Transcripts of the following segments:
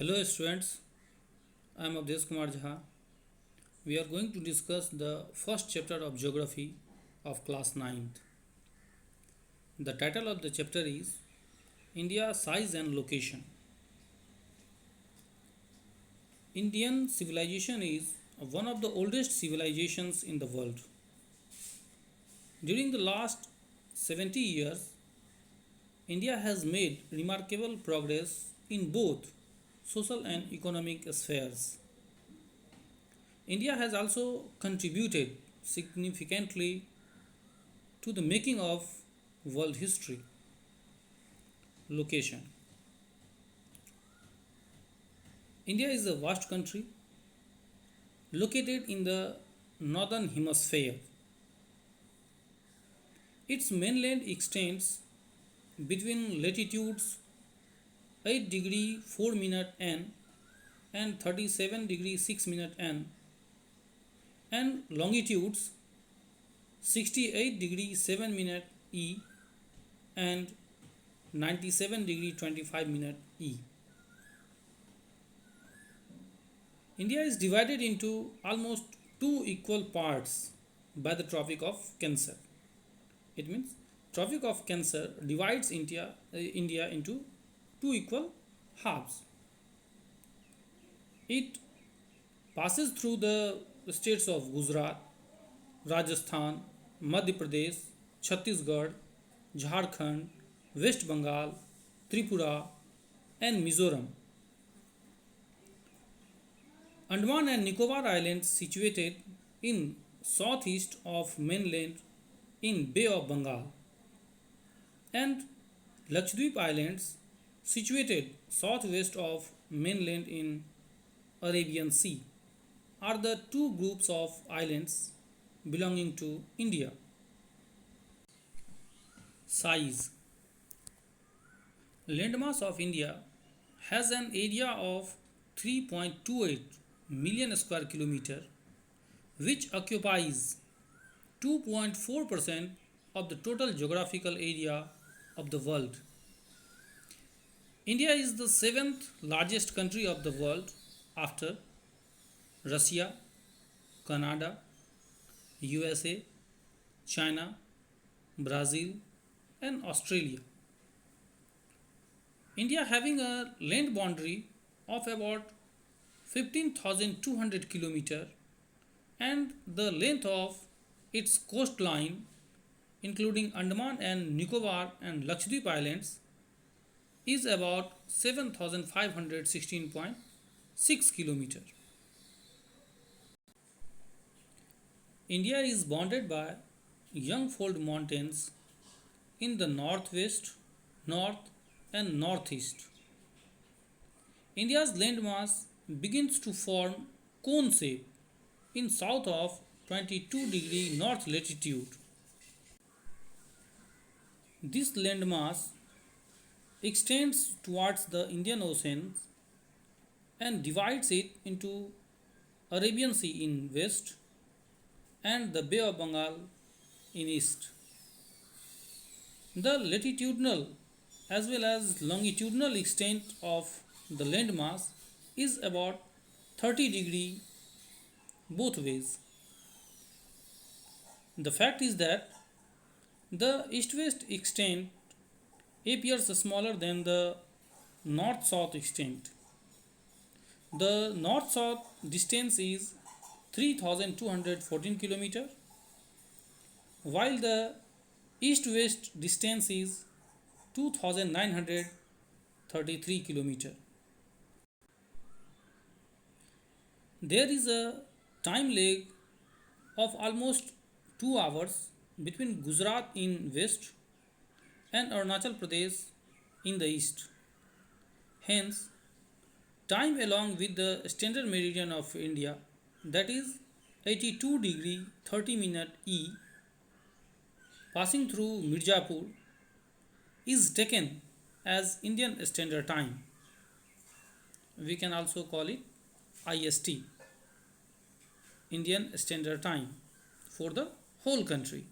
Hello students, I am Abdesh Kumar Jha. We are going to discuss the first chapter of Geography of class 9th. The title of the chapter is India Size and Location. Indian civilization is one of the oldest civilizations in the world. During the last 70 years, India has made remarkable progress in both social and economic spheres. India has also contributed significantly to the making of world history. Location. India is a vast country located in the northern hemisphere. Its mainland extends between latitudes 8 degree 4 minute N and 37 degree 6 minute N and longitudes 68 degree 7 minute E and 97 degree 25 minute E. India is divided into almost two equal parts by the Tropic of Cancer. It means Tropic of Cancer divides India into two equal halves. It passes through the states of Gujarat, Rajasthan, Madhya Pradesh, Chhattisgarh, Jharkhand, West Bengal, Tripura, and Mizoram. Andaman and Nicobar Islands situated in southeast of mainland in Bay of Bengal and Lakshadweep Islands situated southwest of mainland in Arabian Sea are the two groups of islands belonging to India. Size. Landmass of India has an area of 3.28 million square kilometer, which occupies 2.4% of the total geographical area of the world. India is the seventh largest country of the world after Russia, Canada, USA, China, Brazil, and Australia. India having a land boundary of about 15,200 km and the length of its coastline including Andaman and Nicobar and Lakshadweep Islands is about 7,516.6 km. India is bounded by Youngfold Mountains in the northwest, north, and northeast. India's landmass begins to form cone shape in south of 22 degree north latitude. This landmass extends towards the Indian Ocean and divides it into Arabian Sea in west and the Bay of Bengal in east. The latitudinal as well as longitudinal extent of the landmass is about 30 degree both ways. The fact is that the east-west extent appears smaller than the north-south extent. The north-south distance is 3,214 km, while the east-west distance is 2,933 km. There is a time lag of almost 2 hours between Gujarat in west and Arunachal Pradesh in the east. Hence, time along with the standard meridian of India, that is 82 degree 30 minute E, passing through Mirzapur, is taken as Indian Standard Time. We can also call it IST, Indian Standard Time, for the whole country.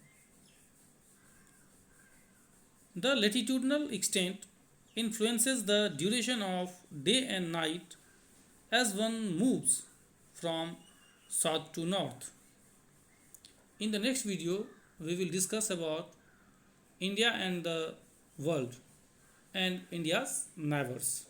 The latitudinal extent influences the duration of day and night as one moves from south to north. In the next video, we will discuss about India and the world and India's neighbors.